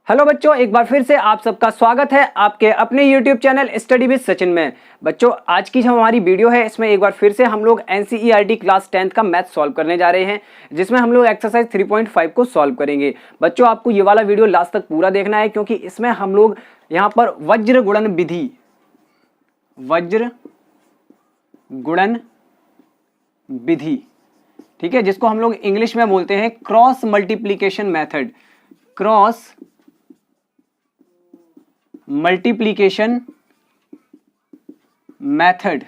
Hello बच्चों, एक बार फिर से आप सबका स्वागत है आपके अपने YouTube channel study with Sachin में। बच्चों, आज की जो हमारी वीडियो है इसमें एक बार फिर से हम लोग NCERT क्लास 10th का मैथ सॉल्व करने जा रहे हैं, जिसमें हम लोग एक्सरसाइज 3.5 को सॉल्व करेंगे। बच्चों, आपको ये वाला वीडियो लास्ट तक पूरा देखना है, क्योंकि इसमें हम लोग यहाँ पर वज्र गुणन विधि, ठीक है, जिसको हम लोग इंग्लिश में बोलते हैं क्रॉस मल्टीप्लीकेशन मेथड,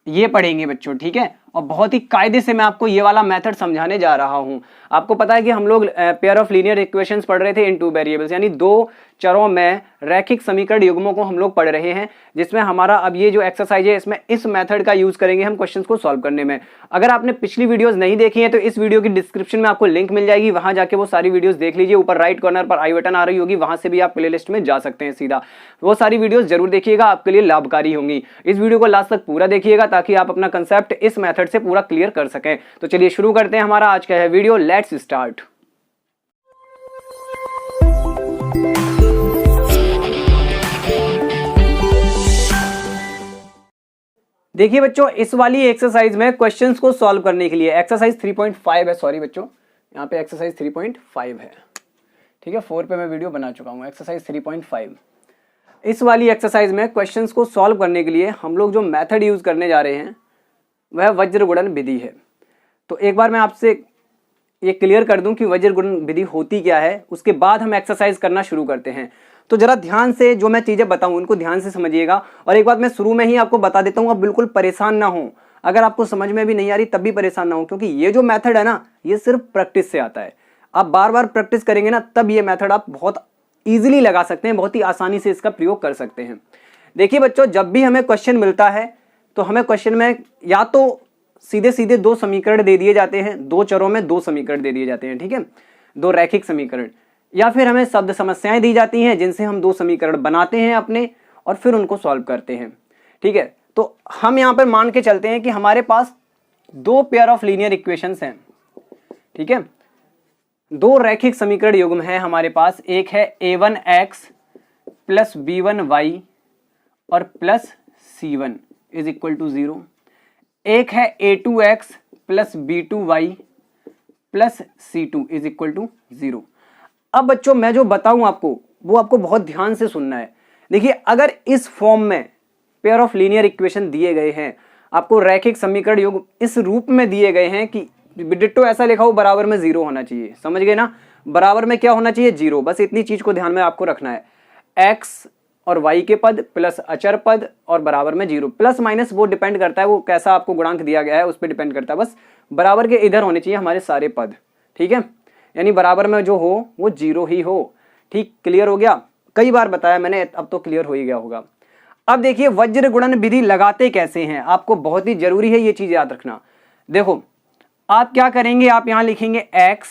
ये पढ़ेंगे बच्चों, ठीक है। और बहुत ही कायदे से मैं आपको ये वाला मेथड समझाने जा रहा हूं। आपको पता है कि हम लोग पेयर ऑफ लीनियर इक्वेशंस पढ़ रहे थे इन टू वेरिएबल्स, यानी दो चरों में रैखिक समीकरण युग्मों को हम लोग पढ़ रहे हैं, जिसमें हमारा अब ये जो एक्सरसाइज है इसमें इस मेथड का यूज करेंगे हम क्वेश्चंस को सॉल्व करने में। अगर आपने पिछली वीडियोस नहीं देखी है तो इस वीडियो की डिस्क्रिप्शन में आपको लिंक मिल जाएगी, वहां जाके वो सारी वीडियोस देख लीजिए। ऊपर राइट कॉर्नर पर आई बटन आ रही होगी, वहां से भी आप प्लेलिस्ट में जा सकते हैं सीधा। वो सारी वीडियोस जरूर देखिएगा, आपके लिए लाभकारी होंगी। इस वीडियो को लास्ट तक पूरा देखिएगा ताकि आप अपना कंसेप्ट इस मेथड से पूरा क्लियर कर सकें। तो चलिए शुरू करते हैं हमारा आज का है वीडियो। Let's start. देखिए बच्चों, इस वाली एक्सरसाइज में क्वेश्चंस को सॉल्व करने के लिए एक्सरसाइज 3.5 है, सॉरी बच्चों, यहाँ पे एक्सरसाइज 3.5 है, ठीक है। 4 पे मैं वीडियो बना चुका हूँ, एक्सरसाइज 3.5। इस वाली एक्सरसाइज में क्वेश्चंस को सॉल्व करने के लिए हम लोग जो मेथड यूज करने जा रहे हैं वह वज्र गुणन विधि है। तो एक बार मैं आपसे ये क्लियर कर दूं कि वज्र गुणन विधि होती क्या है, उसके बाद हम एक्सरसाइज करना शुरू करते हैं। तो जरा ध्यान से जो मैं चीजें बताऊं उनको ध्यान से समझिएगा। और एक बात मैं शुरू में ही आपको बता देता हूं, आप बिल्कुल परेशान ना हो। अगर आपको समझ में भी नहीं आ रही तब भी परेशान ना हो, क्योंकि ये जो मेथड है ना, ये सिर्फ प्रैक्टिस से आता है। आप बार बार प्रैक्टिस करेंगे ना, तब ये मेथड आप बहुत ईजिली लगा सकते हैं, बहुत ही आसानी से इसका प्रयोग कर सकते हैं। देखिए बच्चों, जब भी हमें क्वेश्चन मिलता है तो हमें क्वेश्चन में या तो सीधे सीधे दो समीकरण दे दिए जाते हैं, दो चरों में दो समीकरण दे दिए जाते हैं, ठीक है, दो रैखिक समीकरण, या फिर हमें शब्द समस्याएं दी जाती हैं जिनसे हम दो समीकरण बनाते हैं अपने और फिर उनको सॉल्व करते हैं, ठीक है। तो हम यहां पर मान के चलते हैं कि हमारे पास दो पेयर ऑफ लीनियर इक्वेशंस हैं, ठीक है, दो रैखिक समीकरण युग्म है हमारे पास। एक है a1x प्लस b1y और plus c1 is equal to 0। एक है a2x plus b2y plus c2 is equal to 0। अब बच्चों, मैं जो बताऊं आपको वो आपको बहुत ध्यान से सुनना है। देखिए, अगर इस फॉर्म में पेयर ऑफ लीनियर इक्वेशन दिए गए हैं, आपको रैखिक समीकरण युग्म इस रूप में दिए गए हैं कि डिट्टो ऐसा लिखा हो, बराबर में 0 होना चाहिए, समझ गए ना। बराबर में क्या होना चाहिए? 0। बस इतनी चीज को ध्यान में आपको रखना है। x और y के पद प्लस अचर पद और बराबर में 0। प्लस माइनस वो डिपेंड करता है, वो कैसा आपको गुणांक दिया गया है उस पर डिपेंड करता है। बस बराबर के इधर होने चाहिए हमारे सारे पद, ठीक है, यानी बराबर में जो हो वो 0 ही हो। ठीक, क्लियर हो गया? कई बार बताया मैंने, अब तो क्लियर हो ही गया होगा। अब देखिए, वज्र गुणन विधि लगाते कैसे हैं, आपको बहुत ही जरूरी है ये चीज याद रखना। देखो, आप क्या करेंगे, आप यहां लिखेंगे x,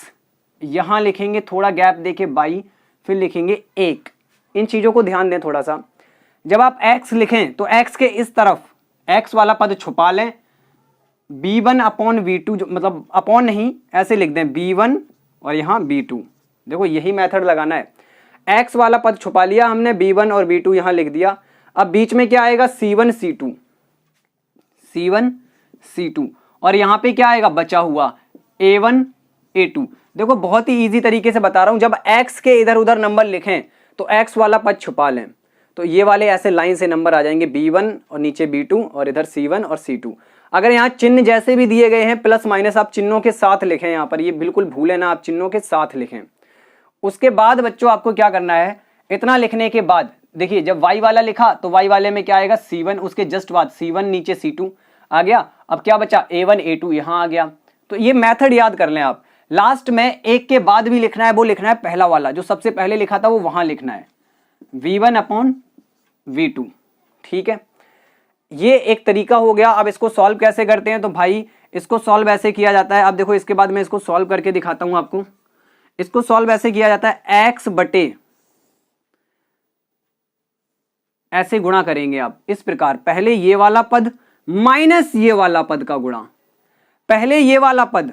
यहां लिखेंगे थोड़ा गैप देके y, फिर लिखेंगे 1। इन चीजों को ध्यान दें थोड़ा सा। जब आप x लिखें तो x के इस तरफ x वाला पद छुपा लें, b1 अपॉन v2, मतलब अपॉन नहीं, ऐसे लिख दें b1 और यहां b2। देखो, यही मेथड लगाना है। x वाला पद छुपा लिया हमने, b1 और b2 यहां लिख दिया। अब बीच में क्या आएगा? c1 c2 और यहां पे क्या आएगा बचा हुआ? a1 a2। देखो, बहुत ही इजी तरीके से बता रहा हूं। जब x के इधर उधर नंबर लिखें तो x वाला पद छुपा लें, तो ये वाले ऐसे लाइन से नंबर आ जाएंगे, b1 और नीचे b2 और इधर c1 और c2। अगर यहाँ चिन्ह जैसे भी दिए गए हैं प्लस माइनस, आप चिन्हों के साथ लिखें, यहाँ पर ये बिल्कुल भूलें ना, आप चिन्हों के साथ लिखें। उसके बाद बच्चों आपको क्या करना है, इतना लिखने के बाद देखिए, जब y वाला लिखा तो y वाले में क्या आएगा? c1, उसके जस्ट बाद c1 नीचे c2 आ गया। अब क्या बचा? a1 a2 यहां आ गया। तो ये मेथड याद कर लें आप। लास्ट में एक के बाद भी लिखना है, वो लिखना है पहला वाला, जो सबसे पहले लिखा था वो वहां लिखना है, v1 अपॉन v2, ठीक है। ये एक तरीका हो गया। अब इसको सॉल्व कैसे करते हैं, तो भाई इसको सॉल्व ऐसे किया जाता है। अब देखो, इसके बाद मैं इसको सॉल्व करके दिखाता हूं आपको। इसको सॉल्व ऐसे किया जाता है, x बटे ऐसे गुणा करेंगे आप इस प्रकार, पहले ये वाला पद माइनस ये वाला पद का गुणा, पहले ये वाला पद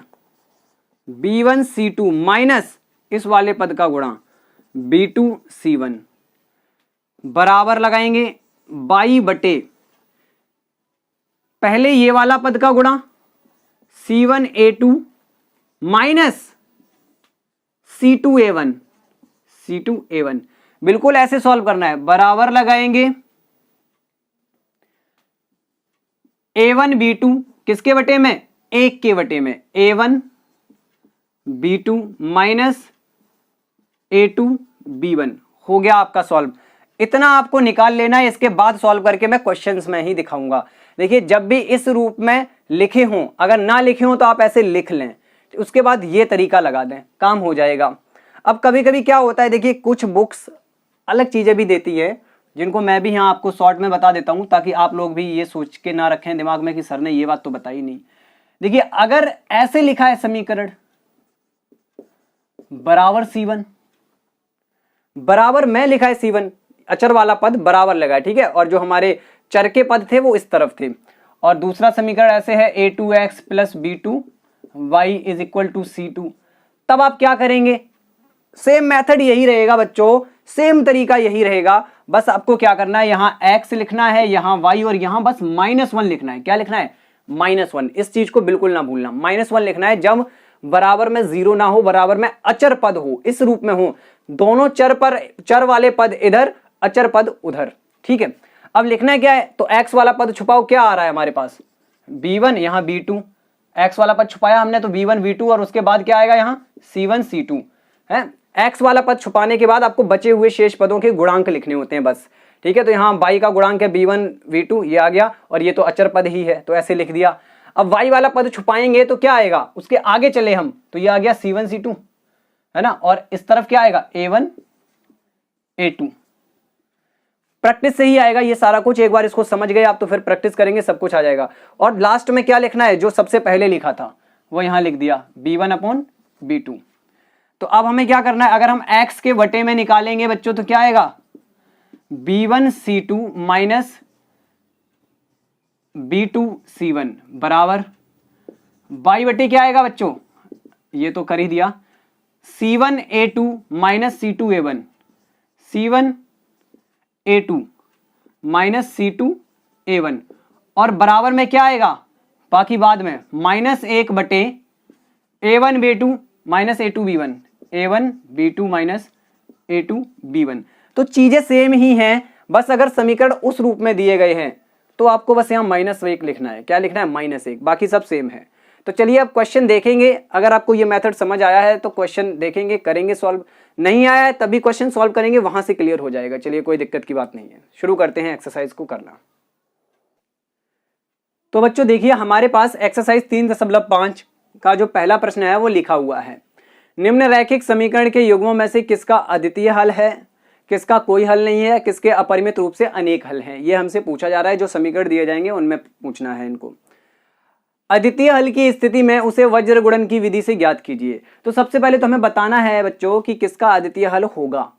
b1 c2 माइनस इस वाले पद का गुणा, B2C1 बराबर लगाएंगे बाई बटे पहले ये वाला पद का गुणा C1A2 माइनस C2A1 बिल्कुल ऐसे सॉल्व करना है। बराबर लगाएंगे A1B2 किसके बटे में, 1 के बटे में, A1B2 माइनस A2B1 हो गया आपका सॉल्व। इतना आपको निकाल लेना है, इसके बाद सॉल्व करके मैं क्वेश्चंस में ही दिखाऊंगा। देखिए जब भी इस रूप में लिखे हों, अगर ना लिखे हों तो आप ऐसे लिख लें, उसके बाद ये तरीका लगा दें, काम हो जाएगा। अब कभी कभी क्या होता है, देखिए कुछ बुक्स अलग चीजें भी देती है जिनको मैं भी यहाँ आपको शॉर्ट में बता देता हूँ, ताकि आप लोग भी ये सोच के ना रखें दिमाग में कि सर ने ये बात तो बताई नहीं। देखिए अगर ऐसे लिखा है समीकरण बराबर C1, बराबर में लिखा है C1, अचर वाला पद बराबर लगा है, ठीक है, और जो हमारे चर के पद थे वो इस तरफ थे, और दूसरा समीकरण ऐसे है A2x plus B2y is equal to C2। तब आप क्या करेंगे, सेम मेथड यही रहेगा बच्चों, सेम तरीका यही रहेगा, बस आपको क्या करना है, यहां x लिखना है, यहां y, और यहां बस -1 लिखना है। क्या लिखना है, -1। इस चीज को बिल्कुल ना भूलना, -1 लिखना है जब बराबर में 0 ना हो, बराबर में अचर पद हो, इस रूप में हो, दोनों चर वाले पद इधर, अचर पद उधर, ठीक है। अब लिखना है क्या है, तो x वाला पद छुपाओ, क्या आ रहा है हमारे पास, B1, यहां B2, x वाला पद छुपाया हमने तो B1 B2, और उसके बाद क्या आएगा यहां C1 C2 है। x वाला पद छुपाने के बाद आपको बचे हुए शेष पदों के गुणांक लिखने होते हैं बस, ठीक है। तो यहाँ y का गुणांक है B1 B2, ये आ गया, और ये तो अचर पद ही है तो ऐसे लिख दिया। अब y वाला पद छुपाएंगे तो क्या आएगा, उसके आगे चले हम तो ये आ गया C1 C2 है ना, और इस तरफ क्या आएगा A1 A2। प्रैक्टिस से ही आएगा ये सारा कुछ, एक बार इसको समझ गए आप तो फिर प्रैक्टिस करेंगे सब कुछ आ जाएगा। और लास्ट में क्या लिखना है, जो सबसे पहले लिखा था वो यहां लिख दिया B1/B2। तो अब हमें क्या करना है, अगर हम x के बटे में निकालेंगे बच्चों तो क्या आएगा, B1C2 माइनस B2C1 बराबर y बटे क्या आएगा बच्चों, ये तो कर ही दिया, C1A2 minus C2A1, C1A2 minus C2A1, और बराबर में क्या आएगा, बाकी बाद में -1 बटे A1B2 minus A2B1, A1B2 minus A2B1। तो चीजें सेम ही हैं, बस अगर समीकरण उस रूप में दिए गए हैं तो आपको बस यहाँ -1 लिखना है। क्या लिखना है, -1, बाकी सब सेम है। तो चलिए अब क्वेश्चन देखेंगे, अगर आपको ये मेथड समझ आया है तो क्वेश्चन देखेंगे, करेंगे सॉल्व, नहीं आया है तभी क्वेश्चन सॉल्व करेंगे, वहां से क्लियर हो जाएगा। चलिए कोई दिक्कत की बात नहीं है, शुरू करते हैं एक्सरसाइज को करना। तो बच्चों देखिए हमारे पास एक्सरसाइज 3.5 का जो पहला प्रश्न है वो लिखा हुआ है, निम्न रैखिक समीकरण के युग्मों में से किसका अद्वितीय हल है, किसका कोई हल नहीं है, किसके अपरिमित रूप से अनेक हल हैं। ये हमसे पूछा जा रहा है, जो समीकरण दिए जाएंगे उनमें पूछना है इनको। अद्वितीय हल की स्थिति में उसे वज्र गुणन की विधि से ज्ञात कीजिए। तो सबसे पहले तो हमें बताना है बच्चों कि किसका अद्वितीय हल होगा।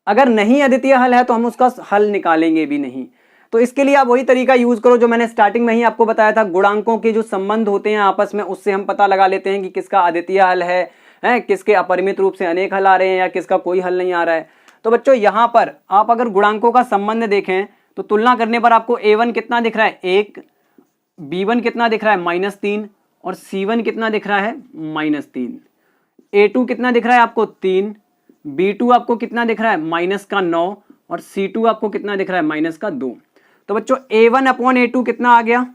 अगर नहीं अद्वितीय हल है तो हम उसका हल निकालेंगे भी नहीं। तो इसके लिए आप वही तरीका यूज करो जो मैंने स्टार्टिंग में ही आपको बताया था, गुणांकों के जो संबंध होते हैं आपस में, उससे हम पता लगा लेते हैं कि किसका अद्वितीय हल है, किसके अपरिमित रूप से अनेक हल आ रहे हैं या किसका कोई हल नहीं आ रहा है। तो बच्चों यहाँ पर आप अगर गुणांकों का संबंध देखें तो तुलना करने पर आपको A1 कितना दिख रहा है, 1, B1 कितना दिख रहा है, -3, और C1 कितना दिख रहा है, -3, A2 कितना दिख रहा है आपको, 3, B2 आपको कितना दिख रहा है, -9, और C2 आपको कितना दिख रहा है, -2। तो बच्चों A1/A2 कितना आ गया,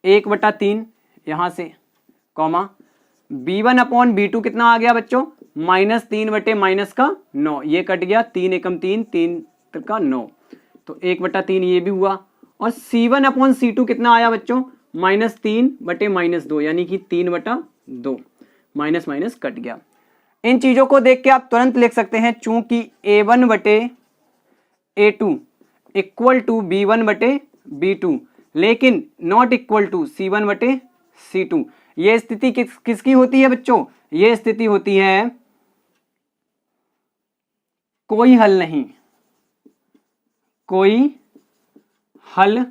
1/3 यहां से, कॉमा, B1/B2 कितना आ गया बच्चों, -3/-9, ये कट गया, 3 एकम 3, 3 का 9, तो 1/3 ये भी हुआ। और C1/C2 कितना आया बच्चों, -3/-2, यानी कि 3/2, माइनस माइनस कट गया। इन चीजों को देख के आप तुरंत लिख सकते हैं, चूंकि A1/A2 इक्वल टू B1/B2 लेकिन नॉट इक्वल टू C1/C2। ये स्थिति किसकी होती है बच्चों, ये स्थिति होती है कोई हल नहीं, कोई हल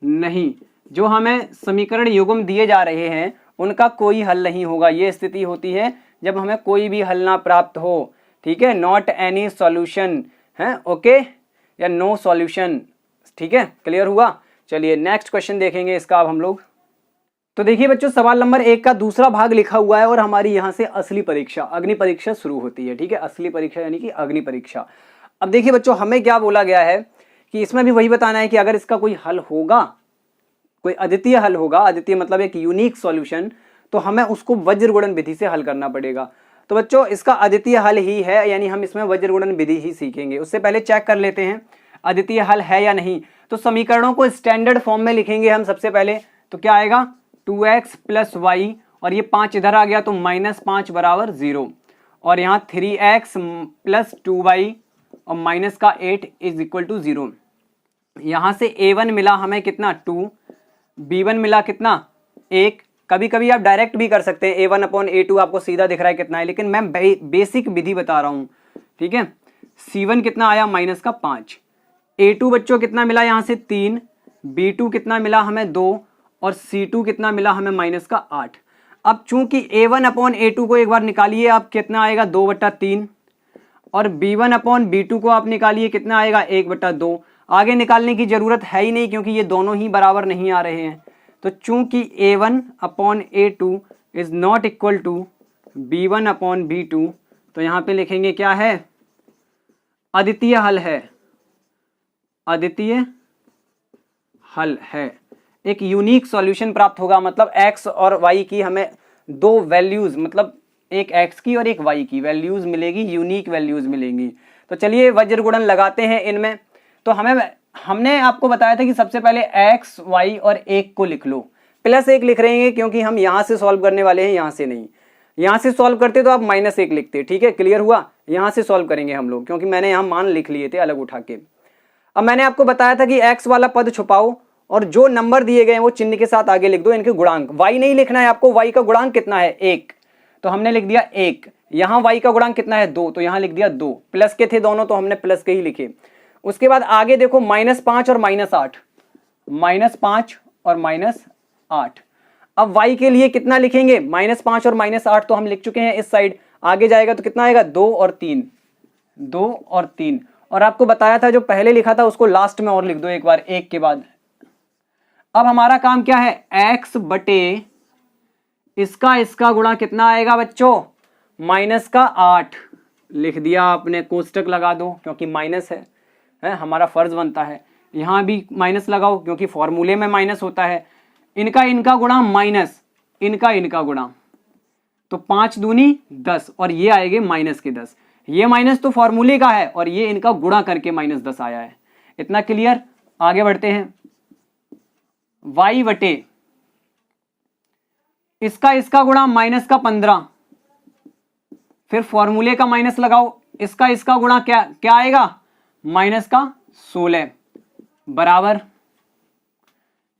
नहीं। जो हमें समीकरण युग्म दिए जा रहे हैं उनका कोई हल नहीं होगा। ये स्थिति होती है जब हमें कोई भी हल ना प्राप्त हो, ठीक है, नॉट एनी सॉल्यूशन है, ओके, या नो सॉल्यूशन, ठीक है, क्लियर हुआ। चलिए नेक्स्ट क्वेश्चन देखेंगे इसका अब हम लोग। तो देखिए बच्चों, सवाल नंबर 1 का दूसरा भाग लिखा हुआ है और हमारी यहाँ से असली परीक्षा, अग्नि परीक्षा शुरू होती है, ठीक है, असली परीक्षा यानी कि अग्नि परीक्षा। अब देखिए बच्चों, हमें क्या बोला गया है कि इसमें भी वही बताना है कि अगर इसका कोई हल होगा, कोई अद्वितीय हल होगा, अद्वितीय मतलब एक यूनिक सॉल्यूशन, तो हमें उसको वज्र गुणन विधि से हल करना पड़ेगा। तो बच्चों इसका अद्वितीय हल ही है, यानी हम इसमें वज्र गुणन विधि ही सीखेंगे। उससे पहले चेक कर लेते हैं अद्वितीय हल है या नहीं। तो समीकरणों को स्टैंडर्ड फॉर्म में लिखेंगे हम सबसे पहले। तो क्या आएगा, 2x + y, और ये 5 इधर आ गया तो -5 = 0, और यहाँ 3x + 2y और माइनस का 8 = 0। यहाँ से a1 मिला हमें कितना 2, b1 मिला कितना 1। कभी कभी आप डायरेक्ट भी कर सकते हैं, a1/a2 आपको सीधा दिख रहा है कितना है, लेकिन मैं बेसिक विधि बता रहा हूँ, ठीक है। c1 कितना आया -5, a2 बच्चों कितना मिला यहाँ से 3, b2 कितना मिला हमें 2, और c2 कितना मिला हमें -8। अब चूंकि a1/a2 को एक बार निकालिए आप, कितना आएगा 2/3, और b1/b2 को आप निकालिए, कितना आएगा 1/2। आगे निकालने की जरूरत है ही नहीं क्योंकि ये दोनों ही बराबर नहीं आ रहे हैं। तो चूंकि a1/a2 is not equal to b1/b2, तो यहाँ पे लिखेंगे क्या है, अद्वितीय हल है, अद्वितीय हल है, एक यूनिक सॉल्यूशन प्राप्त होगा। मतलब x और y की हमें दो वैल्यूज, मतलब एक x की और एक y की वैल्यूज मिलेगी, यूनिक वैल्यूज मिलेंगी। तो चलिए वज्र गुणन लगाते हैं इनमें। तो हमने आपको बताया था कि सबसे पहले x, y और 1 को लिख लो, +1 लिख रहे हैं क्योंकि हम यहाँ से सॉल्व करने वाले हैं, यहाँ से नहीं। यहाँ से सॉल्व करते तो आप -1 लिखते, ठीक है, क्लियर हुआ। यहाँ से सॉल्व करेंगे हम लोग क्योंकि मैंने यहाँ मान लिख लिए थे अलग उठा के। अब मैंने आपको बताया था कि x वाला पद छुपाओ और जो नंबर दिए गए हैं वो चिन्ह के साथ आगे लिख दो, इनके गुणांक। y नहीं लिखना है आपको, y का गुणांक कितना है 1, तो हमने लिख दिया 1। यहाँ y का गुणांक कितना है 2, तो यहाँ लिख दिया 2। प्लस के थे दोनों तो हमने प्लस के ही लिखे। उसके बाद आगे देखो -5 और -8, -5 और -8। अब y के लिए कितना लिखेंगे, -5 और -8 तो हम लिख चुके हैं इस साइड। आगे जाएगा तो कितना आएगा 2 और 3, 2 और 3। और आपको बताया था जो पहले लिखा था उसको लास्ट में और लिख दो एक बार, 1 के बाद। अब हमारा काम क्या है, x बटे इसका गुणा कितना आएगा बच्चों, -8 लिख दिया आपने, कोष्टक लगा दो क्योंकि माइनस है, हमारा फर्ज बनता है। यहाँ भी माइनस लगाओ क्योंकि फॉर्मूले में माइनस होता है। इनका गुणा माइनस इनका गुणा, तो 5 दूनी 10, और ये आएंगे -10। ये माइनस तो फॉर्मूले का है और ये इनका गुणा करके -10 आया है। इतना क्लियर। आगे बढ़ते हैं, y बटे इसका गुणा -15, फिर फॉर्मूले का माइनस लगाओ, इसका गुणा क्या आएगा -16 बराबर,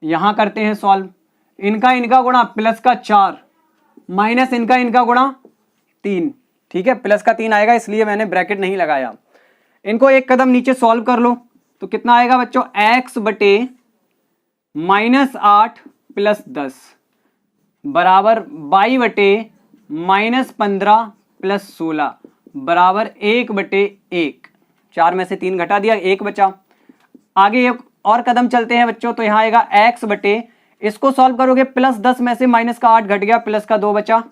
यहां करते हैं सॉल्व। इनका गुणा +4 माइनस इनका गुणा 3, ठीक है, +3 आएगा इसलिए मैंने ब्रैकेट नहीं लगाया। इनको एक कदम नीचे सॉल्व कर लो तो कितना आएगा बच्चों, x बटे -8 + 10 बराबर y बटे -15 + 16 बराबर 1/1। 4 में से 3 घटा दिया, 1 बचा। आगे एक और कदम चलते हैं बच्चों, तो यहाँ आएगा x बटे, इसको सॉल्व करोगे +10 में से -8 घट गया, +2 बचा।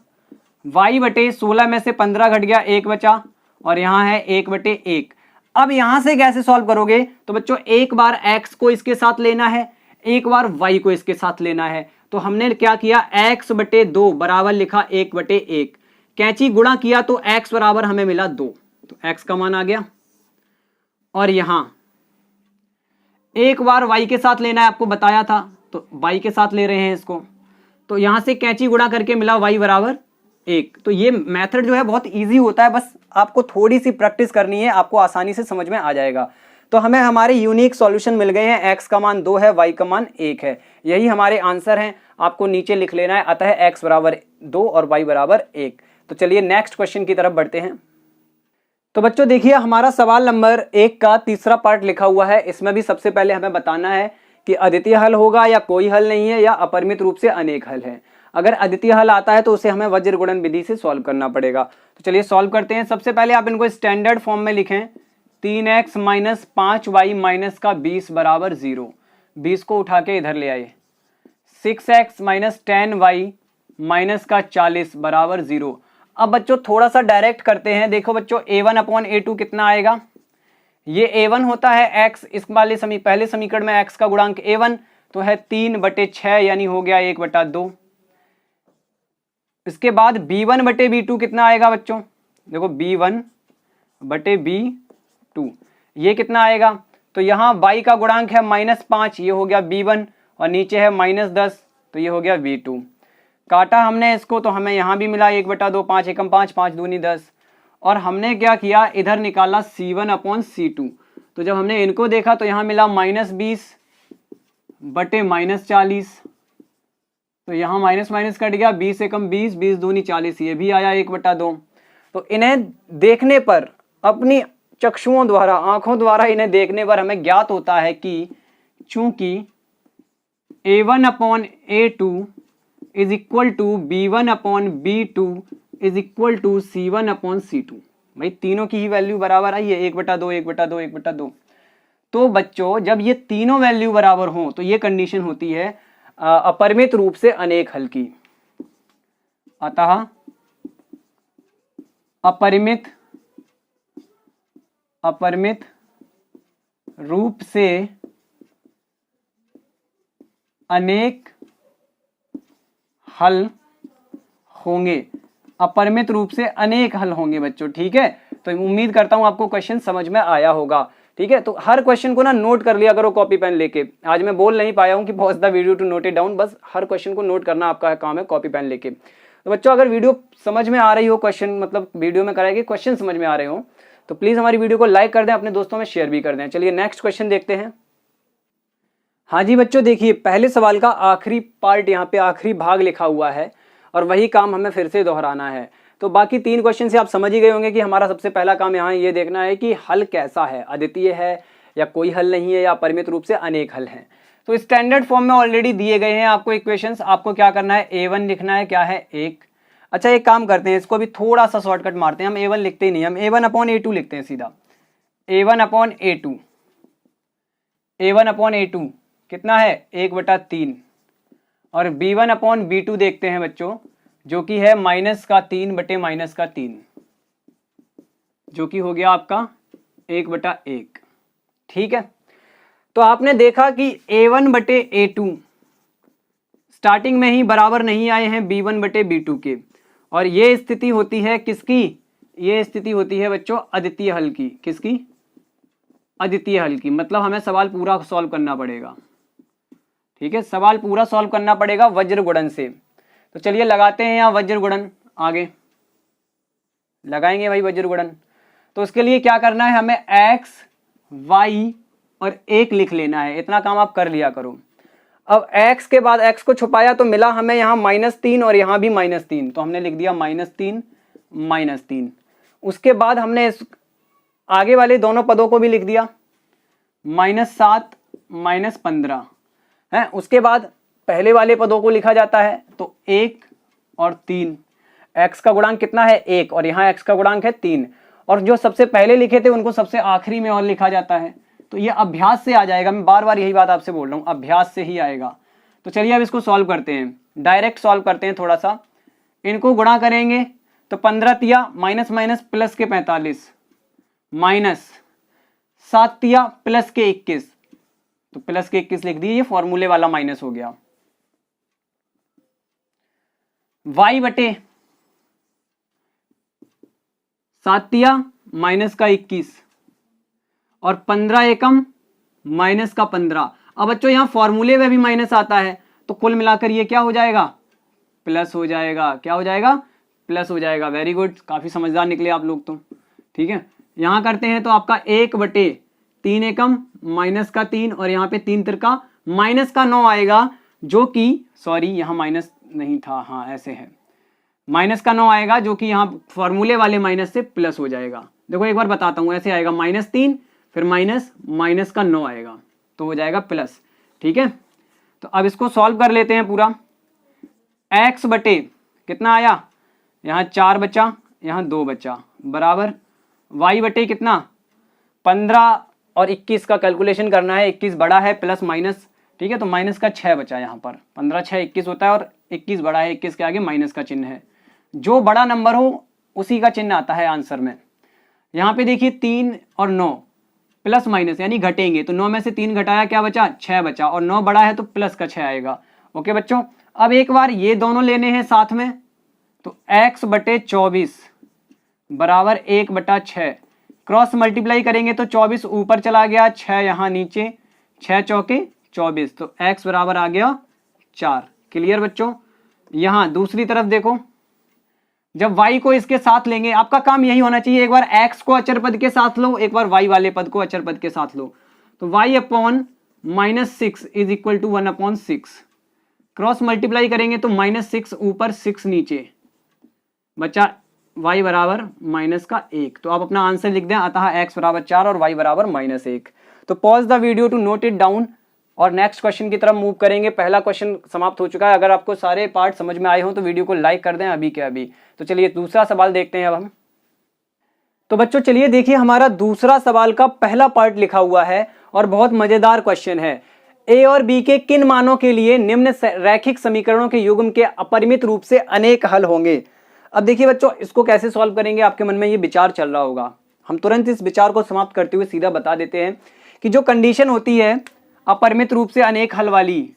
y बटे 16 में से 15 घट गया, 1 बचा, और यहाँ है 1/1। अब यहां से कैसे सॉल्व करोगे, तो बच्चों एक बार x को इसके साथ लेना है, एक बार y को इसके साथ लेना है। तो हमने क्या किया, x बटे 2 बराबर लिखा 1/1, कैंची गुणा किया तो x बराबर हमें मिला 2, तो x का मान आ गया। और यहां एक बार y के साथ लेना है, आपको बताया था, तो y के साथ ले रहे हैं इसको, तो यहां से कैंची गुणा करके मिला y बराबर 1। तो ये मेथड जो है बहुत इजी होता है, बस आपको थोड़ी सी प्रैक्टिस करनी है, आपको आसानी से समझ में आ जाएगा। तो हमें हमारे यूनिक सॉल्यूशन मिल गए हैं, x का मान 2 है, y का मान 1 है, यही हमारे आंसर हैं। आपको नीचे लिख लेना है, अतः x बराबर 2 और y बराबर 1। तो चलिए नेक्स्ट क्वेश्चन की तरफ बढ़ते हैं। तो बच्चों देखिए, हमारा सवाल नंबर 1 का तीसरा पार्ट लिखा हुआ है। इसमें भी सबसे पहले हमें बताना है कि अद्वितीय हल होगा या कोई हल नहीं है, या अपरिमित रूप से अनेक हल है। अगर अद्वितीय हल आता है तो उसे हमें वज्र गुणन विधि से सॉल्व करना पड़ेगा। तो तो चलिए सॉल्व करते हैं। सबसे पहले आप इनको स्टैंडर्ड फॉर्म में लिखें, 3x माइनस 5y माइनस का 20 बराबर 0। 20 को उठा के इधर ले आए। 6x माइनस 10y माइनस का 40 बराबर 0। अब बच्चों थोड़ा सा डायरेक्ट करते हैं। देखो बच्चों a1 अपॉन a2 कितना आएगा, ये a1 होता है x, इस वाले पहले समीकरण में x का गुणांक a1 तो है 3/6 यानी हो गया 1/2। इसके बाद b1 बटे b2 कितना आएगा बच्चों, देखो b1 बटे b2 ये कितना आएगा, तो यहाँ y का गुणांक है -5, ये हो गया b1 और नीचे है -10 तो ये हो गया b2। काटा हमने इसको तो हमें यहाँ भी मिला 1/2, 5 एकम 5, 5 दूनी 10। और हमने क्या किया, इधर निकाला c1 अपॉन c2। तो जब हमने इनको देखा तो यहाँ मिला -20 बटे -40, तो यहाँ माइनस माइनस कट गया, 20 एकम 20, 20 दूनी 40, ये भी आया 1/2। तो इन्हें देखने पर, अपनी चक्षुओं द्वारा, आंखों द्वारा इन्हें देखने पर हमें ज्ञात होता है कि चूंकि a1 upon a2 is equal to b1 upon b2 is equal to c1 upon c2। भाई तीनों की ही वैल्यू बराबर आई है, 1/2, 1/2, 1/2। तो बच्चों जब ये तीनों वैल्यू बराबर हों तो ये कंडीशन होती है अपरिमित रूप से अनेक हल की। अतः अपरिमित रूप से अनेक हल होंगे, अपरिमित रूप से अनेक हल होंगे बच्चों, ठीक है। तो उम्मीद करता हूं आपको क्वेश्चन समझ में आया होगा, ठीक है। तो हर क्वेश्चन को ना नोट कर लिया करो कॉपी पेन लेके। आज मैं बोल नहीं पाया हूं कि pause the video to note it down, बस हर क्वेश्चन को नोट करना आपका काम है कॉपी पेन लेके। तो बच्चों अगर वीडियो समझ में आ रही हो, क्वेश्चन मतलब वीडियो में कराएगी क्वेश्चन समझ में आ रहे हो तो प्लीज हमारी वीडियो को लाइक कर दें, अपने दोस्तों में शेयर भी कर दें। चलिए नेक्स्ट क्वेश्चन देखते हैं। हाँ जी बच्चों देखिए, पहले सवाल का आखिरी पार्ट, यहाँ पे आखिरी भाग लिखा हुआ है और वही काम हमें फिर से दोहराना है। तो बाकी 3 क्वेश्चन से आप समझ ही गए होंगे कि हमारा सबसे पहला काम यहाँ ये देखना है कि हल कैसा है, अद्वितीय है या कोई हल नहीं है या परिमित रूप से अनेक हल हैं। तो स्टैंडर्ड फॉर्म में ऑलरेडी दिए गए हैं आपको इक्वेशंस। आपको क्या करना है, a1 लिखना है, क्या है 1। अच्छा एक काम करते हैं, इसको भी थोड़ा सा शॉर्टकट मारते हैं, हम a1 लिखते ही नहीं, हम a1 अपॉन a2 लिखते हैं सीधा। a1 upon a2, a1 upon a2 कितना है 1/3 और b1 अपॉन b2 देखते हैं बच्चों, जो कि है -3 बटे -3, जो कि हो गया आपका 1/1, ठीक है। तो आपने देखा कि a1 बटे a2 स्टार्टिंग में ही बराबर नहीं आए हैं b1 बटे b2 के, और ये स्थिति होती है किसकी, ये स्थिति होती है बच्चों अद्वितीय हल की। किसकी, अद्वितीय हल की। मतलब हमें सवाल पूरा सॉल्व करना पड़ेगा, ठीक है, सवाल पूरा सॉल्व करना पड़ेगा वज्र गुणन से। तो चलिए लगाते हैं यहाँ वज्र गुणन, आगे लगाएंगे भाई वज्र गुणन। तो उसके लिए क्या करना है, हमें x, y और 1 लिख लेना है, इतना काम आप कर लिया करो। अब x के बाद x को छुपाया तो मिला हमें यहाँ -3 और यहाँ भी -3, तो हमने लिख दिया -3 -3। उसके बाद हमने इस आगे वाले दोनों पदों को भी लिख दिया, -7 -15 है। उसके बाद पहले वाले पदों को लिखा जाता है तो 1 और 3, x का गुणांक कितना है 1 और यहाँ x का गुणांक है 3, और जो सबसे पहले लिखे थे उनको सबसे आखिरी में और लिखा जाता है। तो ये अभ्यास से आ जाएगा, मैं बार बार यही बात आपसे बोल रहा हूँ, अभ्यास से ही आएगा। तो चलिए अब इसको सॉल्व करते हैं, डायरेक्ट सॉल्व करते हैं। थोड़ा सा इनको गुणा करेंगे तो 15 तिया माइनस माइनस प्लस के 45 माइनस 7 तिया प्लस के 21, तो प्लस के 21 लिख दिए, ये फॉर्मूले वाला माइनस हो गया। y बटे 7 तिया माइनस का 21 और 15 एकम माइनस का 15। अब बच्चों यहाँ फॉर्मूले में भी माइनस आता है तो कुल मिलाकर ये क्या हो जाएगा, प्लस हो जाएगा। क्या हो जाएगा, प्लस हो जाएगा। वेरी गुड, काफी समझदार निकले आप लोग तो, ठीक है। यहाँ करते हैं तो आपका 1/3 एकम माइनस का 3 और यहाँ पे 3 तिरका माइनस का 9 आएगा, जो कि सॉरी यहाँ माइनस नहीं था, हाँ ऐसे है, माइनस का 9 आएगा जो कि यहाँ फॉर्मूले वाले माइनस से प्लस हो जाएगा। देखो एक बार बताता हूँ, ऐसे आएगा -3 फिर माइनस का 9 आएगा तो हो जाएगा प्लस, ठीक है। तो अब इसको सॉल्व कर लेते हैं पूरा। x बटे कितना आया, यहाँ 4 बचा, यहाँ 2 बचा बराबर y बटे कितना 15 और 21 का कैलकुलेशन करना है। 21 बड़ा है प्लस माइनस, ठीक है, तो माइनस का 6 बचा यहाँ पर। 15 6 21 होता है और 21 बड़ा है, 21 के आगे माइनस का चिन्ह है। जो बड़ा नंबर हो उसी का चिन्ह आता है आंसर में। यहाँ पे देखिए 3 और 9 प्लस माइनस यानी घटेंगे, तो 9 में से 3 घटाया क्या बचा 6 बचा, और 9 बड़ा है तो प्लस का 6 आएगा। ओके बच्चों, अब एक बार ये दोनों लेने हैं साथ में, तो x बटे 24 बराबर 1 बटा 6, क्रॉस मल्टीप्लाई करेंगे तो 24 ऊपर चला गया, 6 यहाँ नीचे, 6 चौके 24, तो x बराबर आ गया 4। क्लियर बच्चों। यहाँ दूसरी तरफ देखो, जब y को इसके साथ लेंगे, आपका काम यही होना चाहिए, एक बार x को अचर पद के साथ लो, एक बार y वाले पद को अचर पद के साथ लो, तो y upon -6 is equal to 1/6। Cross multiply करेंगे तो -6 ऊपर 6 नीचे, बचा y बराबर -1। तो आप अपना आंसर लिख दें, अतः x बराबर 4 और y बराबर -1। तो pause the video to note it down और नेक्स्ट क्वेश्चन की तरफ मूव करेंगे। पहला क्वेश्चन समाप्त हो चुका है। अगर आपको सारे पार्ट समझ में आए हों तो वीडियो को लाइक कर दें अभी के अभी। तो चलिए दूसरा सवाल देखते हैं अब हम। तो बच्चों चलिए देखिए, हमारा दूसरा सवाल का पहला पार्ट लिखा हुआ है और बहुत मजेदार क्वेश्चन है। ए और बी के किन मानों के लिए निम्न रैखिक समीकरणों के युग्म के अपरिमित रूप से अनेक हल होंगे। अब देखिए बच्चों, इसको कैसे सॉल्व करेंगे, आपके मन में ये विचार चल रहा होगा। हम तुरंत इस विचार को समाप्त करते हुए सीधा बता देते हैं कि जो कंडीशन होती है अपरिमित रूप से अनेक हल वाली,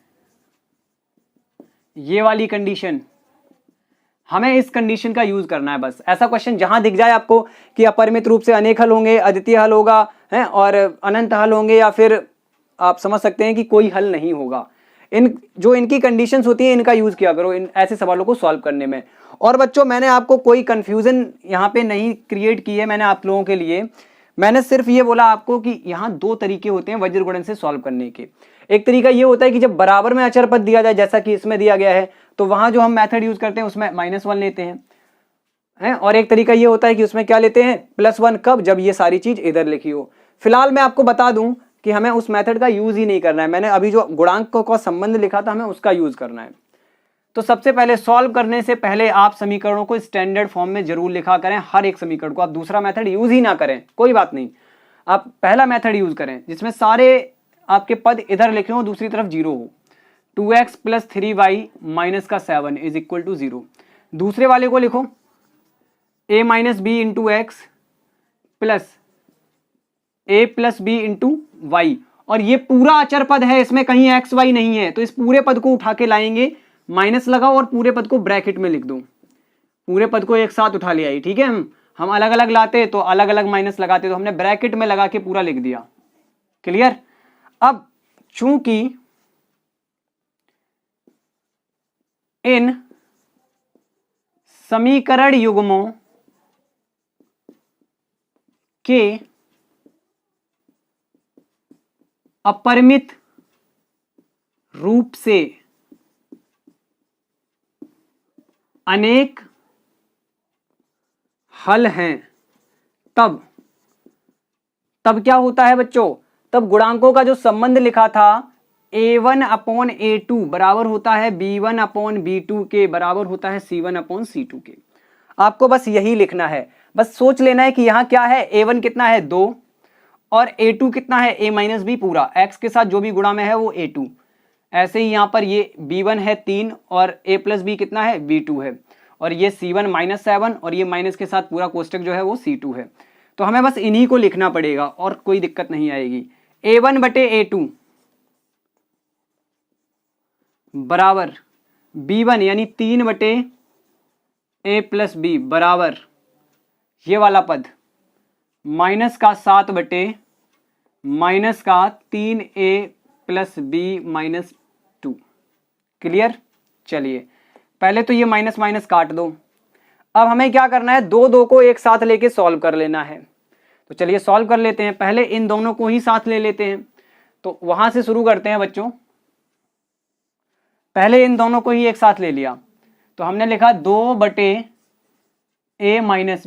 ये वाली कंडीशन, हमें इस कंडीशन का यूज करना है बस। ऐसा क्वेश्चन जहां दिख जाए आपको कि अपरिमित रूप से अनेक हल होंगे, अद्वितीय हल होगा है और अनंत हल होंगे, या फिर आप समझ सकते हैं कि कोई हल नहीं होगा, इनकी कंडीशंस होती हैं, इनका यूज किया करो इन ऐसे सवालों को सॉल्व करने में। और बच्चों मैंने आपको कोई कंफ्यूजन यहाँ पे नहीं क्रिएट की है, मैंने आप लोगों के लिए मैंने सिर्फ ये बोला आपको कि यहाँ 2 तरीके होते हैं वज्र गुणन से सॉल्व करने के। एक तरीका ये होता है कि जब बराबर में अचर पद दिया जाए, जैसा कि इसमें दिया गया है, तो वहां जो हम मेथड यूज करते हैं उसमें -1 लेते हैं, और एक तरीका ये होता है कि उसमें क्या लेते हैं +1, कब, जब ये सारी चीज इधर लिखी हो। फिलहाल मैं आपको बता दूं कि हमें उस मेथड का यूज ही नहीं करना है। मैंने अभी जो गुणांक का संबंध लिखा था, हमें उसका यूज करना है। तो सबसे पहले सॉल्व करने से पहले आप समीकरणों को स्टैंडर्ड फॉर्म में जरूर लिखा करें, हर एक समीकरण को। आप दूसरा मेथड यूज ही ना करें, कोई बात नहीं, आप पहला मेथड यूज करें जिसमें सारे आपके पद इधर लिखे हो, दूसरी तरफ 0 हो। 2x + 3y - 7 is equal to 0। दूसरे वाले को लिखो a - b × x plus a + b × y, और ये पूरा अचर पद है, इसमें कहीं x y नहीं है, तो इस पूरे पद को उठा के लाएंगे, माइनस लगाओ और पूरे पद को ब्रैकेट में लिख दो। पूरे पद को एक साथ उठा लिया, ठीक है। हम अलग अलग लाते तो अलग अलग माइनस लगाते, तो हमने ब्रैकेट में लगा के पूरा लिख दिया। क्लियर। अब चूंकि इन समीकरण युग्मों के अपरिमित रूप से अनेक हल हैं, तब क्या होता है बच्चों, तब गुणांकों का जो संबंध लिखा था a1/a2 बराबर होता है b1/b2 के, बराबर होता है c1/c2 के। आपको बस यही लिखना है, बस सोच लेना है कि यहां क्या है, a1 कितना है 2 और a2 कितना है a - b पूरा, x के साथ जो भी गुणा में है वो a2। ऐसे ही यहां पर ये b1 है 3 और a + b कितना है b2 है, और ये c1 - 7 और ये माइनस के साथ पूरा कोष्टक जो है वो c2 है। तो हमें बस इन्हीं को लिखना पड़ेगा और कोई दिक्कत नहीं आएगी। a1/a2 बराबर b1 यानी 3/a + b बराबर ये वाला पद माइनस का 7/- 3a + b - 2। क्लियर। चलिए पहले तो ये माइनस माइनस काट दो। अब हमें क्या करना है, 2 को एक साथ लेके सॉल्व कर लेना है। तो चलिए सॉल्व कर लेते हैं। पहले इन दोनों को ही साथ ले लेते हैं, तो वहां से शुरू करते हैं बच्चों। पहले इन दोनों को ही एक साथ ले लिया, तो हमने लिखा 2/a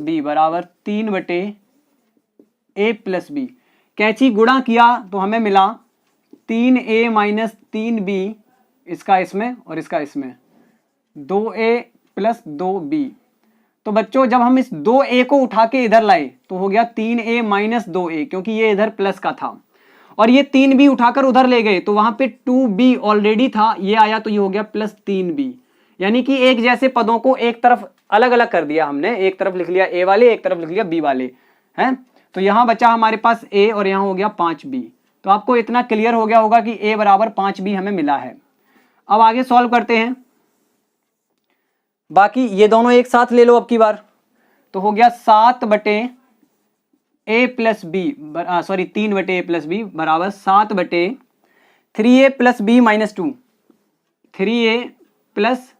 - b बराबर 3/a + b। कैंची गुणा किया तो हमें मिला 3a - 3b, इसका इसमें और इसका इसमें, 2a + 2b। तो बच्चों जब हम इस 2a को उठा के इधर लाए तो हो गया 3a माइनस 2a, क्योंकि ये इधर प्लस का था, और ये 3b उठाकर उधर ले गए तो वहां पे 2b ऑलरेडी था, ये आया तो ये हो गया प्लस 3b। यानी कि एक जैसे पदों को एक तरफ अलग अलग कर दिया हमने, एक तरफ लिख लिया a वाले, एक तरफ लिख लिया b वाले, हैं। तो यहां बचा हमारे पास a और यहां हो गया 5b। तो आपको इतना क्लियर हो गया होगा कि a बराबर 5b हमें मिला है। अब आगे सॉल्व करते हैं, बाकी ये दोनों एक साथ ले लो अब की बार। तो हो गया 7 बटे a प्लस बी, सॉरी 3 बटे a प्लस बी बराबर 7 बटे 3a plus b minus 2, 3a plus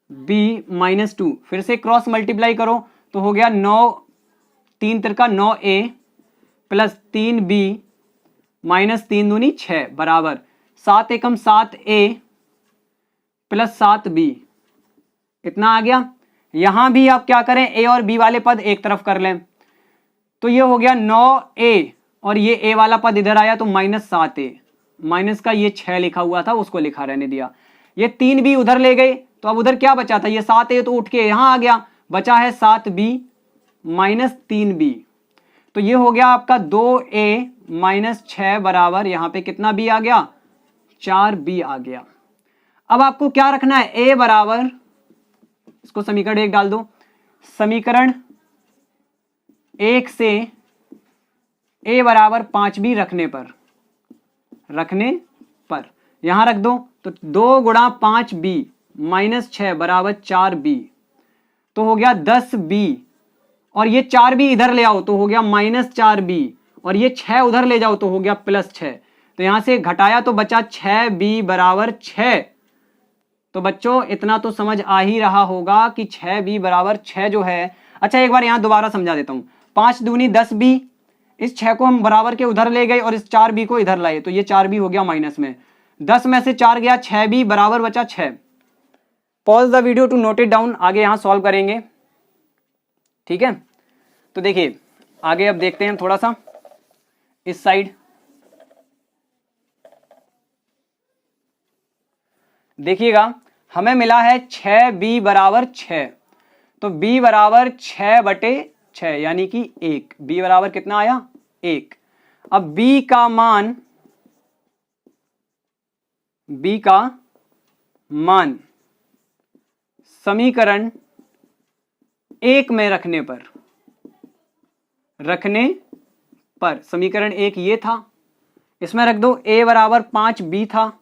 b minus 2, फिर से क्रॉस मल्टीप्लाई करो तो हो गया 9, 3 तिरका 9a प्लस 3b माइनस 3 दूनी 6 बराबर 7 एकम 7a प्लस 7b, इतना आ गया। यहां भी आप क्या करें, a और b वाले पद एक तरफ कर लें, तो ये हो गया 9a और ये a वाला पद इधर आया तो माइनस 7a, माइनस का ये 6 लिखा हुआ था उसको लिखा रहने दिया। ये 3b उधर ले गए तो अब उधर क्या बचा था, ये 7a तो उठ के यहां आ गया, बचा है 7b माइनस 3b। तो ये हो गया आपका 2a माइनस 6 बराबर यहां पे कितना b आ गया, 4b आ गया। अब आपको क्या रखना है, a बराबर, इसको समीकरण 1 डाल दो, समीकरण 1 से a बराबर 5b रखने पर यहां रख दो तो 2 गुणा 5b माइनस 6 बराबर 4b, तो हो गया 10b, और ये 4b इधर ले आओ तो हो गया माइनस 4b, और ये 6 उधर ले जाओ तो हो गया प्लस 6, तो यहां से घटाया तो बचा 6b बराबर 6। तो बच्चों इतना तो समझ आ ही रहा होगा कि 6b बराबर 6 जो है, अच्छा एक बार यहां दोबारा समझा देता हूं, 5 दूनी 10b, इस 6 को हम बराबर के उधर ले गए और इस 4b को इधर लाए तो ये 4b हो गया माइनस में, 10 में से 4 गया, 6b बराबर बचा 6। Pause the video to note it down, आगे यहां सॉल्व करेंगे, ठीक है। तो देखिए आगे अब देखते हैं थोड़ा सा इस साइड, देखिएगा हमें मिला है 6b बराबर 6, तो b बराबर 6 बटे 6 यानी कि 1, b बराबर कितना आया 1। अब b का मान समीकरण 1 में रखने पर समीकरण 1 ये था, इसमें रख दो a बराबर 5b था,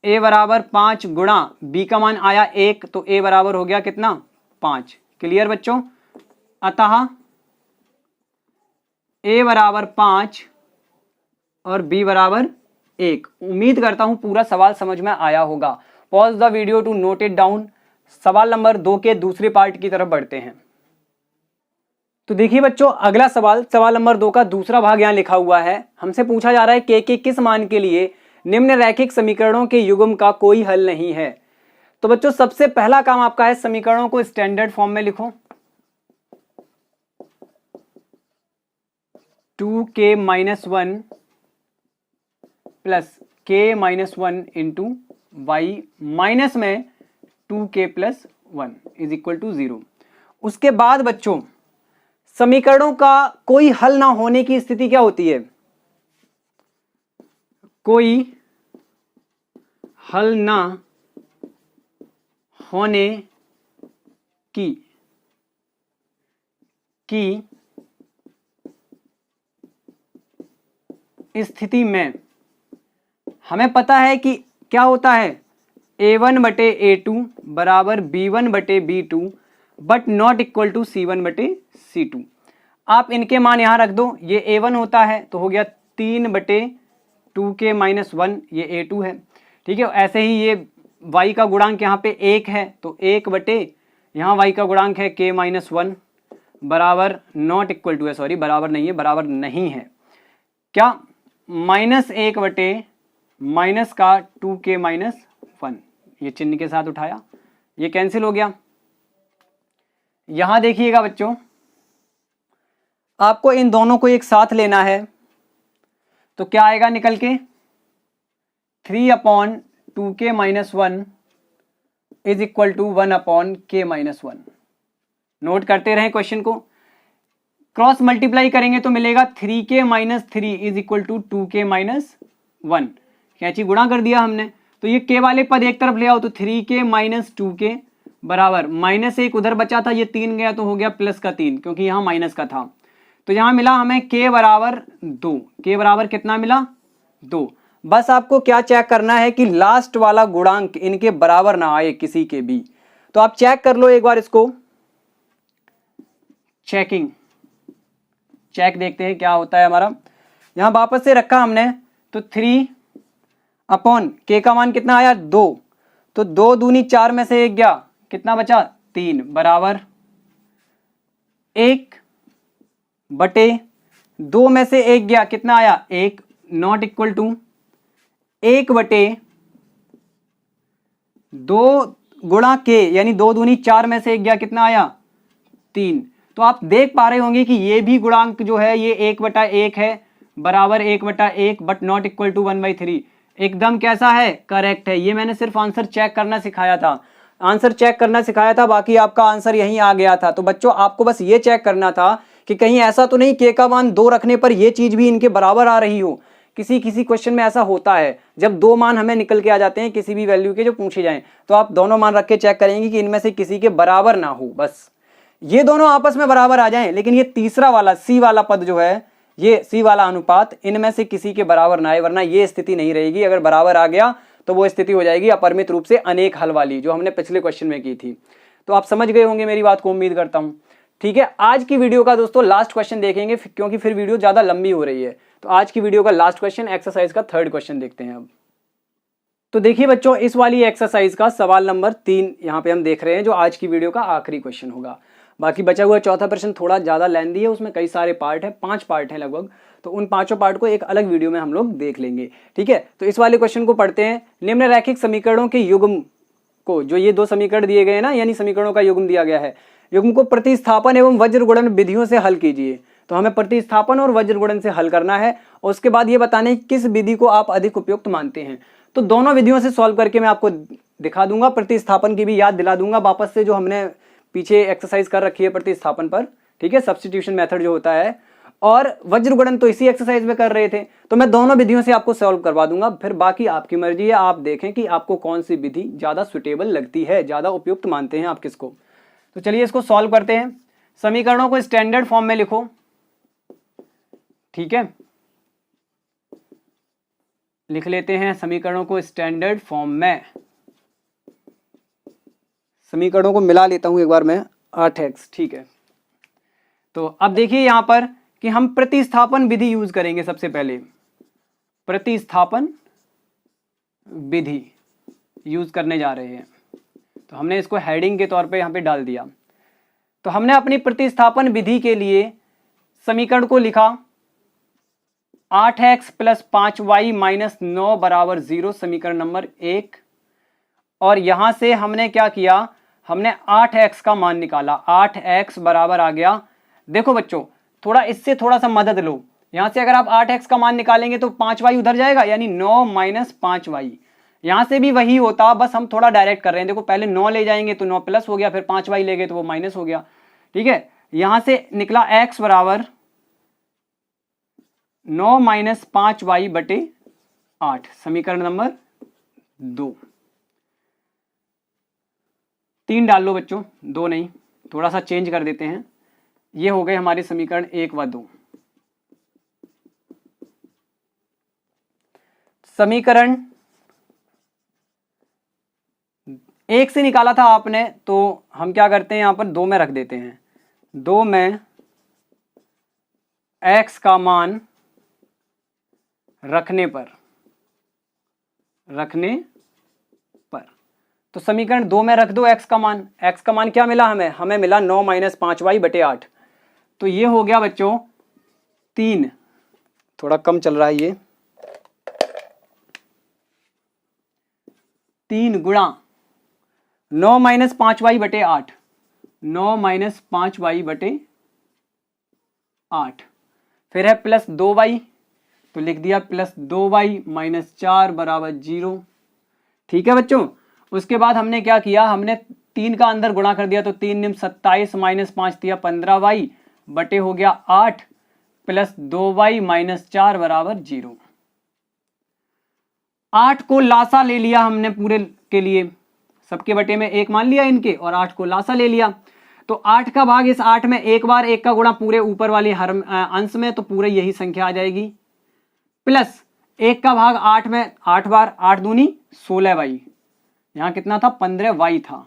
a बराबर 5 गुणा b का मान आया 1 तो a बराबर हो गया कितना 5। क्लियर बच्चों, अतः a बराबर 5 और b बराबर 1। उम्मीद करता हूं पूरा सवाल समझ में आया होगा। Pause the video to note it down. सवाल नंबर 2 के दूसरे पार्ट की तरफ बढ़ते हैं। तो देखिए बच्चों अगला सवाल नंबर 2 का दूसरा भाग यहां लिखा हुआ है। हमसे पूछा जा रहा है k के किस मान के लिए निम्न रैखिक समीकरणों के युग्म का कोई हल नहीं है। तो बच्चों सबसे पहला काम आपका है समीकरणों को स्टैंडर्ड फॉर्म में लिखो। 2k - 1 plus k - 1 into y minus में 2k + 1 इज इक्वल टू 0। उसके बाद बच्चों समीकरणों का कोई हल ना होने की स्थिति क्या होती है, कोई हल ना होने की स्थिति में हमें पता है कि क्या होता है a1 बटे a2 बराबर b1 बटे b2 but not equal to c1 बटे c2। आप इनके मान यहां रख दो, ये a1 होता है तो हो गया 3 बटे 2k - 1, ये a2 है, ठीक है। ऐसे ही ये y का गुणांक यहाँ पे 1 है तो 1 बटे यहाँ y का गुणांक है k - 1 बराबर नॉट इक्वल टू है, सॉरी बराबर नहीं है, बराबर नहीं है क्या, -1 बटे माइनस का 2k - 1, ये चिन्ह के साथ उठाया, ये कैंसिल हो गया। यहां देखिएगा बच्चों आपको इन दोनों को एक साथ लेना है तो क्या आएगा निकल के 3/2k - 1 is equal to 1/k - 1। Note करते रहें क्वेश्चन को। क्रॉस मल्टीप्लाई करेंगे तो मिलेगा 3k minus 3 is equal to 2k minus 1। कैंची गुणा कर दिया हमने, तो ये k वाले पद एक तरफ ले आओ तो 3k माइनस 2k बराबर माइनस 1 उधर बचा था, ये 3 गया तो हो गया प्लस का 3 क्योंकि यहाँ माइनस का था। तो यहाँ मिला हमें k बराबर 2। k बराबर कितना मिला? 2। बस आपको क्या चेक करना है कि लास्ट वाला गुणांक इनके बराबर ना आए किसी के भी। तो आप चेक कर लो एक बार इसको, चेकिंग चेक देखते हैं क्या होता है हमारा। यहां वापस से रखा हमने तो 3 अपॉन k का मान कितना आया? 2। तो 2 दूनी 4 में से 1 गया, कितना बचा? 3 बराबर 1 बटे 2 में से 1 गया, कितना आया? 1 नॉट इक्वल टू 1 बटे 2 गुणा k, यानी 2 दूनी 4 में से 1 गया, कितना आया? 3। तो आप देख पा रहे होंगे कि ये भी गुणांक जो है ये 1/1 है बराबर 1/1 बट नॉट इक्वल टू 1/3। एकदम कैसा है? करेक्ट है। ये मैंने सिर्फ आंसर चेक करना सिखाया था, आंसर चेक करना सिखाया था, बाकी आपका आंसर यहीं आ गया था। तो बच्चों आपको बस ये चेक करना था कि कहीं ऐसा तो नहीं k का मान 2 रखने पर ये चीज भी इनके बराबर आ रही हो। किसी किसी क्वेश्चन में ऐसा होता है, जब 2 मान हमें निकल के आ जाते हैं किसी भी वैल्यू के जो पूछे जाएं, तो आप दोनों मान रख के चेक करेंगे कि इनमें से किसी के बराबर ना हो। बस ये दोनों आपस में बराबर आ जाएं, लेकिन ये तीसरा वाला c वाला पद जो है, ये c वाला अनुपात इनमें से किसी के बराबर ना आए, वरना ये स्थिति नहीं रहेगी। अगर बराबर आ गया तो वो स्थिति हो जाएगी अपरिमित रूप से अनेक हल वाली, जो हमने पिछले क्वेश्चन में की थी। तो आप समझ गए होंगे मेरी बात को, उम्मीद करता हूं। ठीक है, आज की वीडियो का दोस्तों लास्ट क्वेश्चन देखेंगे क्योंकि फिर वीडियो ज्यादा लंबी हो रही है। तो आज की वीडियो का लास्ट क्वेश्चन एक्सरसाइज का 3rd क्वेश्चन देखते हैं अब। तो देखिए बच्चों, इस वाली एक्सरसाइज का सवाल नंबर 3 यहाँ पे हम देख रहे हैं, जो आज की वीडियो का आखिरी क्वेश्चन होगा। बाकी बचा हुआ चौथा प्रश्न थोड़ा ज्यादा लेंथी है, उसमें कई सारे पार्ट है, 5 पार्ट है लगभग। तो उन 5 पार्ट को एक अलग वीडियो में हम लोग देख लेंगे। ठीक है, तो इस वाले क्वेश्चन को पढ़ते हैं। निम्नलिखित समीकरणों के युग्म को, जो ये 2 समीकरण दिए गए ना, यानी समीकरणों का युग्म दिया गया है, युग्म को प्रतिस्थापन एवं वज्र गुणन विधियों से हल कीजिए। तो हमें प्रतिस्थापन और वज्र गुणन से हल करना है, और उसके बाद ये बताने किस विधि को आप अधिक उपयुक्त मानते हैं। तो दोनों विधियों से सॉल्व करके मैं आपको दिखा दूंगा, प्रतिस्थापन की भी याद दिला दूंगा वापस से, जो हमने पीछे एक्सरसाइज कर रखी है प्रतिस्थापन पर। ठीक है, सब्स्टिट्यूशन मेथड जो होता है, और वज्र गुणन तो इसी एक्सरसाइज में कर रहे थे। तो मैं दोनों विधियों से आपको सॉल्व करवा दूंगा, फिर बाकी आपकी मर्जी है, आप देखें कि आपको कौन सी विधि ज्यादा सुटेबल लगती है, ज्यादा उपयुक्त मानते हैं आप किसको। तो चलिए इसको सॉल्व करते हैं। समीकरणों को स्टैंडर्ड फॉर्म में लिखो। ठीक है, लिख लेते हैं समीकरणों को स्टैंडर्ड फॉर्म में। समीकरणों को मिला लेता हूं एक बार मैं, 8x। ठीक है, तो अब देखिए यहां पर कि हम प्रतिस्थापन विधि यूज करेंगे। सबसे पहले प्रतिस्थापन विधि यूज करने जा रहे हैं, तो हमने इसको हेडिंग के तौर पे यहां पे डाल दिया। तो हमने अपनी प्रतिस्थापन विधि के लिए समीकरण को लिखा 8x + 5y - 9 = 0, समीकरण नंबर 1। और यहां से हमने क्या किया, हमने 8x का मान निकाला। 8x बराबर आ गया, देखो बच्चों थोड़ा इससे थोड़ा सा मदद लो। यहां से अगर आप 8x का मान निकालेंगे तो 5y उधर जाएगा, यानी 9 - 5y। यहां से भी वही होता, बस हम थोड़ा डायरेक्ट कर रहे हैं। देखो पहले 9 ले जाएंगे तो 9 प्लस हो गया, फिर 5y ले गए तो वो माइनस हो गया। ठीक है, यहां से निकला x बराबर 9 - 5y बटे 8, समीकरण नंबर 2। 3 डाल लो बच्चों, 2 नहीं, थोड़ा सा चेंज कर देते हैं। ये हो गए हमारे समीकरण 1 व 2। समीकरण 1 से निकाला था आपने, तो हम क्या करते हैं, यहां पर 2 में रख देते हैं। 2 में x का मान रखने पर तो समीकरण 2 में रख दो x का मान। x का मान क्या मिला हमें मिला 9 - 5y बटे 8। तो ये हो गया बच्चों 3, थोड़ा कम चल रहा है ये, 3 गुणा 9 - 5y बटे 8, 9 - 5y बटे 8, फिर है प्लस 2y, तो लिख दिया प्लस 2y - 4 = 0। ठीक है बच्चों, उसके बाद हमने क्या किया, हमने 3 का अंदर गुणा कर दिया तो 3 निम 27 माइनस 5 दिया 15y बटे हो गया 8 प्लस 2y माइनस 4 बराबर 0। 8 को लासा ले लिया हमने पूरे के लिए, सबके बटे में 1 मान लिया इनके, और 8 को लासा ले लिया। तो 8 का भाग इस 8 में एक बार 1 का गुणा पूरे ऊपर वाले हर अंश में, तो पूरे यही संख्या आ जाएगी, प्लस 1 का भाग 8 में 8 बार, 8 दूनी 16y, यहां कितना था 15y था,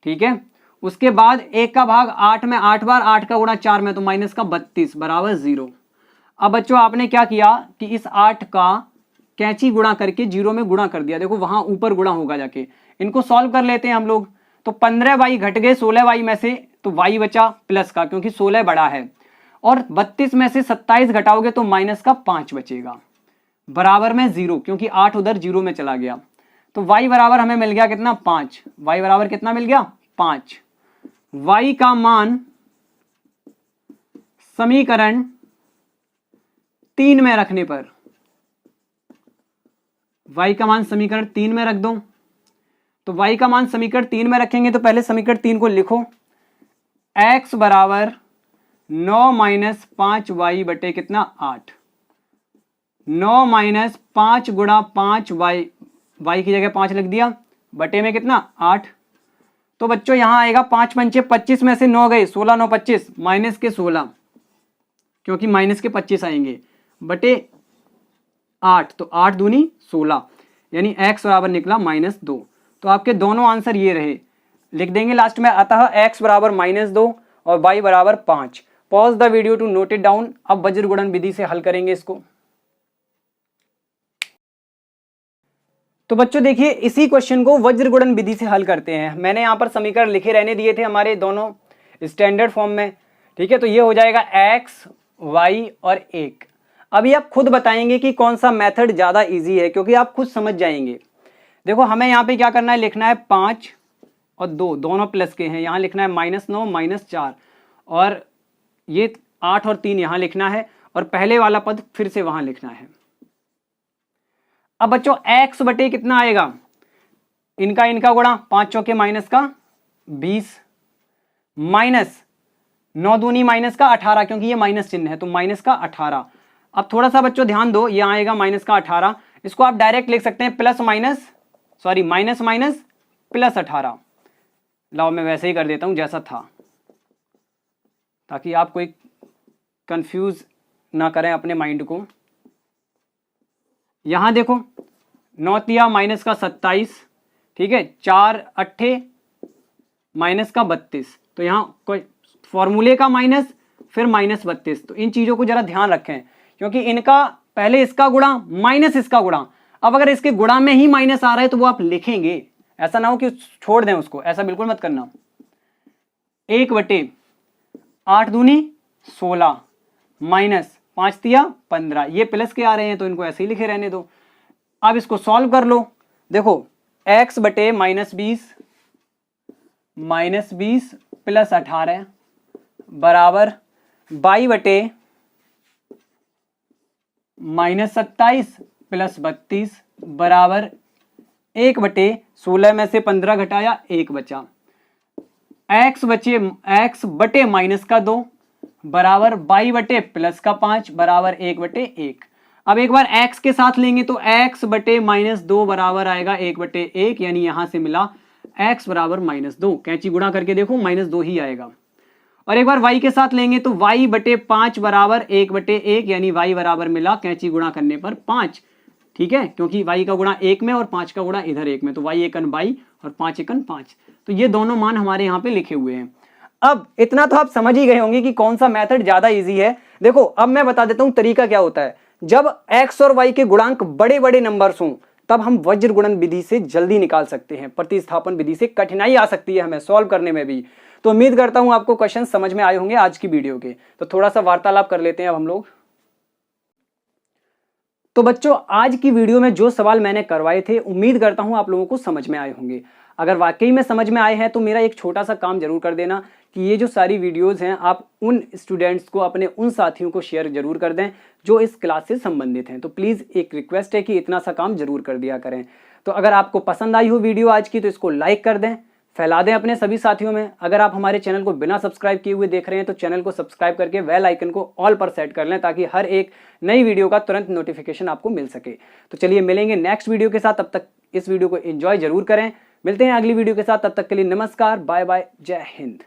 ठीक है। उसके बाद 1 का भाग 8 में 8 बार, 8 का गुणा 4 में, तो माइनस का 32 बराबर 0। अब बच्चों आपने क्या किया कि इस 8 का कैंची गुणा करके 0 में गुणा कर दिया, देखो वहां ऊपर गुणा होगा जाके। इनको सॉल्व कर लेते हैं हम लोग। तो 15y घट गए 16y में से, तो y बचा प्लस का, क्योंकि 16 बड़ा है, और 32 में से 27 घटाओगे तो माइनस का 5 बचेगा, बराबर में 0, क्योंकि 8 उधर 0 में चला गया। तो y बराबर हमें मिल गया कितना 5, y बराबर कितना मिल गया 5। y का मान समीकरण 3 में रखने पर, y का मान समीकरण 3 में रख दो। तो y का मान समीकरण 3 में रखेंगे तो पहले समीकरण 3 को लिखो, x बराबर 9 माइनस 5y बटे कितना 8, 9 माइनस 5 गुणा 5y, y की जगह 5 लिख दिया, बटे में कितना 8। तो बच्चों यहां आएगा 5 पंचे 25 में से 9 गए, 16 9 25, माइनस के 16, क्योंकि माइनस के 25 आएंगे, बटे 8, तो 8 दूनी 16, यानी x बराबर निकला -2। तो आपके दोनों आंसर ये रहे, लिख देंगे लास्ट में, अतः x बराबर -2 और y बराबर 5। Pause the video to note it down. अब वज्र गुणन विधि से हल करेंगे इसको। तो बच्चों देखिए इसी क्वेश्चन को वज्र गुणन विधि से हल करते हैं। मैंने यहाँ पर समीकरण लिखे रहने दिए थे हमारे दोनों स्टैंडर्ड फॉर्म में, ठीक है। तो ये हो जाएगा x, y और 1। अभी आप खुद बताएंगे कि कौन सा मेथड ज़्यादा इजी है, क्योंकि आप खुद समझ जाएंगे। देखो हमें यहाँ पे क्या करना है, लिखना है 5 और 2 दोनों प्लस के हैं, यहाँ लिखना है -9 -4, और ये 8 और 3 यहाँ लिखना है, और पहले वाला पद फिर से वहां लिखना है। अब बच्चों x बटे कितना आएगा, इनका गुणा 5 चौके माइनस का 20, माइनस 9 दूनी माइनस का 18, क्योंकि ये माइनस चिन्ह है तो माइनस का 18। अब थोड़ा सा बच्चों ध्यान दो, ये आएगा माइनस का 18, इसको आप डायरेक्ट लिख सकते हैं माइनस माइनस प्लस 18। लाओ मैं वैसे ही कर देता हूं जैसा था, ताकि आप कोई कंफ्यूज ना करें अपने माइंड को। यहां देखो 9 तिया माइनस का 27, ठीक है, 4 अट्ठे माइनस का 32, तो यहां कोई फॉर्मूले का माइनस फिर -32। तो इन चीजों को जरा ध्यान रखें, क्योंकि इनका पहले इसका गुणा माइनस इसका गुणा, अब अगर इसके गुणा में ही माइनस आ रहा है तो वो आप लिखेंगे, ऐसा ना हो कि छोड़ दें उसको, ऐसा बिल्कुल मत करना। 1 बटे 8 दूनी 16 माइनस 5 तिया 15, ये प्लस के आ रहे हैं तो इनको ऐसे ही लिखे रहने दो। अब इसको सॉल्व कर लो, देखो x बटे -20 प्लस 18 बराबर y बटे -27 प्लस 32 बराबर 1 बटे 16 में से 15 घटाया 1 बचा, x बटे माइनस का 2 बराबर y बटे प्लस का 5 बराबर 1 बटे 1। अब एक बार x के साथ लेंगे तो x बटे -2 बराबर आएगा 1 बटे 1, यानी यहां से मिला x बराबर -2। कैंची गुणा करके देखो -2 ही आएगा। और एक बार y के साथ लेंगे तो y बटे 5 बराबर 1 बटे 1, यानी y बराबर मिला कैंची गुणा करने पर 5, ठीक है, क्योंकि y का गुणा 1 में और 5 का गुणा इधर 1 में, तो y एकन 22 और 5 एकन 5। तो ये दोनों मान हमारे यहाँ पे लिखे हुए हैं। अब इतना तो आप समझ ही गए होंगे कि कौन सा मेथड ज्यादा इजी है। देखो अब मैं बता देता हूं तरीका क्या होता है। जब x और y के गुणांक बड़े बड़े नंबर्स हों तब हम वज्र गुणन विधि से जल्दी निकाल सकते हैं, प्रतिस्थापन विधि से कठिनाई आ सकती है हमें सॉल्व करने में भी। तो उम्मीद करता हूं आपको क्वेश्चन समझ में आए होंगे आज की वीडियो के। तो थोड़ा सा वार्तालाप कर लेते हैं अब हम लोग। तो बच्चों आज की वीडियो में जो सवाल मैंने करवाए थे उम्मीद करता हूं आप लोगों को समझ में आए होंगे। अगर वाकई में समझ में आए हैं तो मेरा एक छोटा सा काम जरूर कर देना कि ये जो सारी वीडियोस हैं आप उन स्टूडेंट्स को, अपने उन साथियों को शेयर जरूर कर दें जो इस क्लास से संबंधित हैं। तो प्लीज़ एक रिक्वेस्ट है कि इतना सा काम जरूर कर दिया करें। तो अगर आपको पसंद आई हो वीडियो आज की तो इसको लाइक कर दें, फैला दें अपने सभी साथियों में। अगर आप हमारे चैनल को बिना सब्सक्राइब किए हुए देख रहे हैं तो चैनल को सब्सक्राइब करके बेल आइकन को ऑल पर सेट कर लें ताकि हर एक नई वीडियो का तुरंत नोटिफिकेशन आपको मिल सके। तो चलिए मिलेंगे नेक्स्ट वीडियो के साथ, तब तक इस वीडियो को एंजॉय जरूर करें। मिलते हैं अगली वीडियो के साथ, तब तक के लिए नमस्कार, बाय बाय, जय हिंद।